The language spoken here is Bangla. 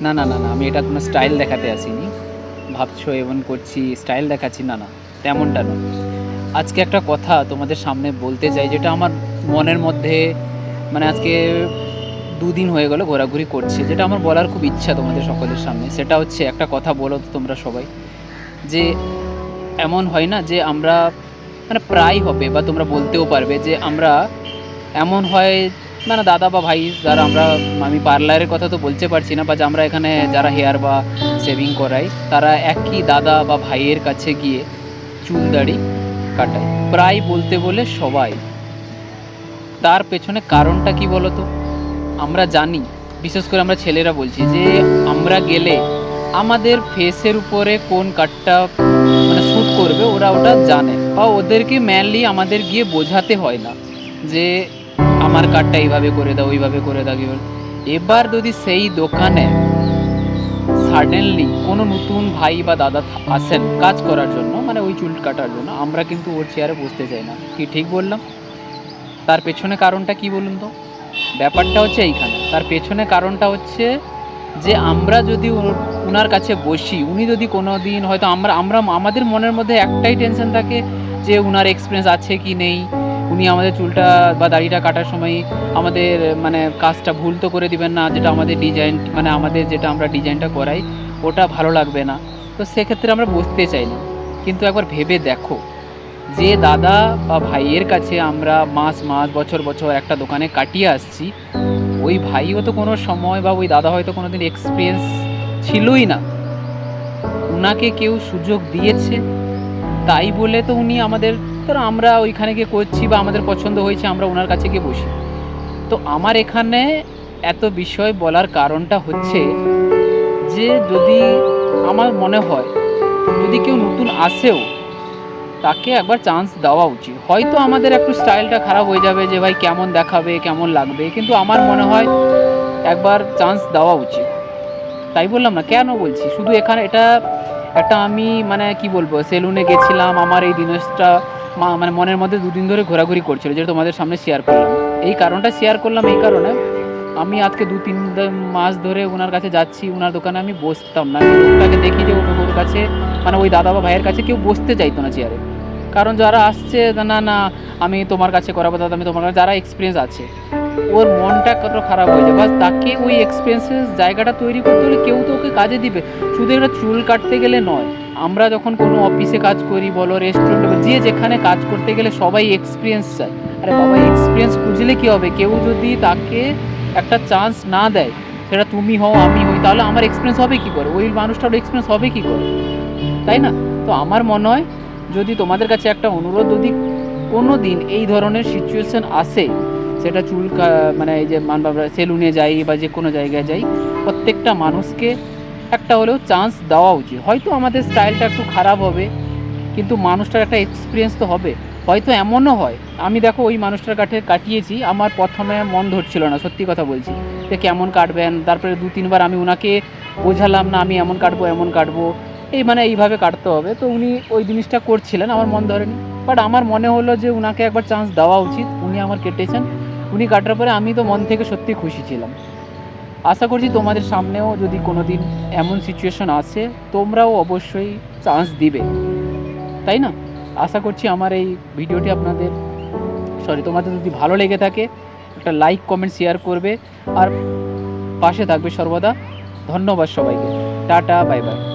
না না না না, আমি এটা কোনো স্টাইল দেখাতে আসিনি। ভাবছো এমন করছি স্টাইল দেখাচ্ছি, না না, তেমনটা নয়। আজকে একটা কথা তোমাদের সামনে বলতে চাই, যেটা আমার মনের মধ্যে মানে আজকে 2 দিন হয়ে গেল ঘোরাঘুরি করছে, যেটা আমার বলার খুব ইচ্ছা তোমাদের সকলের সামনে। সেটা হচ্ছে, একটা কথা বলো তো তোমরা সবাই, যে এমন হয় না যে আমরা মানে প্রায় হবে, বা তোমরা বলতেও পারবে যে আমরা এমন হয়, মানে দাদা বা ভাই যারা আমরা, আমি পার্লারের কথা তো বলতে পারছি না, বা যে আমরা এখানে যারা হেয়ার বা শেভিং করাই, তারা একই দাদা বা ভাইয়ের কাছে গিয়ে চুল দাড়ি কাটায়, প্রায় বলতে বলে সবাই। তার পেছনে কারণটা কি বলো তো? আমরা জানি, বিশেষ করে আমরা ছেলেরা বলছি, যে আমরা গেলে আমাদের ফেসের উপরে কোন কাটটা মানে শ্যুট করবে, ওরা ওটা জানে, বা ওদেরকে মেনলি আমাদের গিয়ে বোঝাতে হয় না যে আমার কাটটা এইভাবে করে দাও, ওইভাবে করে দাও, কীভাবে। এবার যদি সেই দোকানে সাডেনলি কোনো নতুন ভাই বা দাদা আসেন কাজ করার জন্য, মানে ওই চুল কাটার জন্য, আমরা কিন্তু ওর চেয়ারে বসতে চাই না। কি ঠিক বললাম? তার পেছনে কারণটা কি বলুন তো? ব্যাপারটা হচ্ছে এইখানে, তার পেছনে কারণটা হচ্ছে যে আমরা যদি ওনার কাছে বসি, উনি যদি কোনো দিন হয়তো আমরা আমরা আমাদের মনের মধ্যে একটাই টেনশন থাকে যে ওনার এক্সপিরিয়েন্স আছে কি নেই, উনি আমাদের চুলটা বা দাড়িটা কাটার সময় আমাদের মানে কাজটা ভুল তো করে দিবেন না, যেটা আমাদের ডিজাইন মানে আমাদের যেটা আমরা ডিজাইনটা করাই ওটা ভালো লাগবে না। তো সেক্ষেত্রে আমরা বসতে চাই না। কিন্তু একবার ভেবে দেখো, যে দাদা বা ভাইয়ের কাছে আমরা মাস মাস বছর বছর একটা দোকানে কাটিয়ে আসছি, ওই ভাইও তো কোনো সময় বা ওই দাদা হয়তো কোনো দিন এক্সপিরিয়েন্স ছিলই না, উনাকে কেউ সুযোগ দিয়েছে, তাই বলে তো উনি আমাদের, ধরো আমরা ওইখানে গিয়ে করছি বা আমাদের পছন্দ হয়েছে, আমরা ওনার কাছে গিয়ে বসি। তো আমার এখানে এত বিষয় বলার কারণটা হচ্ছে যে যদি আমার মনে হয় যদি কেউ নতুন আসেও, তাকে একবার চান্স দেওয়া উচিত। হয়তো আমাদের একটু স্টাইলটা খারাপ হয়ে যাবে, যে ভাই কেমন দেখাবে কেমন লাগবে, কিন্তু আমার মনে হয় একবার চান্স দেওয়া উচিত। তাই বললাম না, কেন বলছি শুধু এখানে এটা একটা আমি মানে কি বলবো, সেলুনে গেছিলাম, আমার এই জিনিসটা মানে মনের মধ্যে 2 দিন ধরে ঘোরাঘুরি করছিল, যেটা তোমাদের সামনে শেয়ার করলাম। এই কারণটা শেয়ার করলাম এই কারণে, আমি আজকে 2-3 মাস ধরে ওনার কাছে যাচ্ছি, ওনার দোকানে আমি বসতাম না। আমি লোকটাকে দেখি যে ওর কাছে মানে ওই দাদা বা ভাইয়ের কাছে কেউ বসতে চাইতো না চেয়ারে। কারণ যারা আসছে, না না আমি তোমার কাছে করাবো দাদা, আমি তোমার কাছে, যারা এক্সপিরিয়েন্স আছে, ওর মনটা কত খারাপ হয়ে যায়। বা তাকে ওই এক্সপিরিয়েন্সের জায়গাটা তৈরি করতে হলে কেউ তো ওকে কাজে দিবে। শুধু একটা চুল কাটতে গেলে নয়, আমরা যখন কোনো অফিসে কাজ করি বলো, রেস্টুরেন্টে বলো, যে যেখানে কাজ করতে গেলে সবাই এক্সপিরিয়েন্স চায়। আরে বাবা, এক্সপিরিয়েন্স খুঁজলে কী হবে? কেউ যদি তাকে একটা চান্স না দেয়, সেটা তুমি হও আমি হই, তাহলে আমার এক্সপিরিয়েন্স হবে কী করে? ওই মানুষটার এক্সপিরিয়েন্স হবে কী করে? তাই না? তো আমার মনে হয়, যদি তোমাদের কাছে একটা অনুরোধ, যদি কোনো দিন এই ধরনের সিচুয়েশান আসে, সেটা চুল মানে এই যে আমরা সেলুনে যাই বা যে কোনো জায়গায় যাই, প্রত্যেকটা মানুষকে একটা হলেও চান্স দেওয়া উচিত। হয়তো আমাদের স্টাইলটা একটু খারাপ হবে, কিন্তু মানুষটার একটা এক্সপিরিয়েন্স তো হবে। হয়তো এমনও হয়, আমি দেখো ওই মানুষটার কাছে কাটিয়েছি, আমার প্রথমে মন ধরছিল না, সত্যি কথা বলছি, যে কেমন কাটবেন। তারপরে 2-3 বার আমি ওনাকে বোঝালাম, না আমি এমন কাটবো এমন কাটবো, এই মানে এইভাবে কাটতে হবে। তো উনি ওই জিনিসটা করছিলেন, আমার মন ধরেনি। বাট আমার মনে হলো যে উনাকে একবার চান্স দেওয়া উচিত। উনি আমার কেটেছেন, উনি কাটার পরে আমি তো মন থেকে সত্যি খুশি ছিলাম। আশা করছি তোমাদের সামনেও যদি কোনো দিন এমন সিচুয়েশন আসে, তোমরাও অবশ্যই চান্স দিবে, তাই না? আশা করছি আমার এই ভিডিওটি আপনাদের তোমাদের যদি ভালো লেগে থাকে, একটা লাইক কমেন্ট শেয়ার করবে, আর পাশে থাকবে সর্বদা। ধন্যবাদ সবাইকে। Tata, bye bye.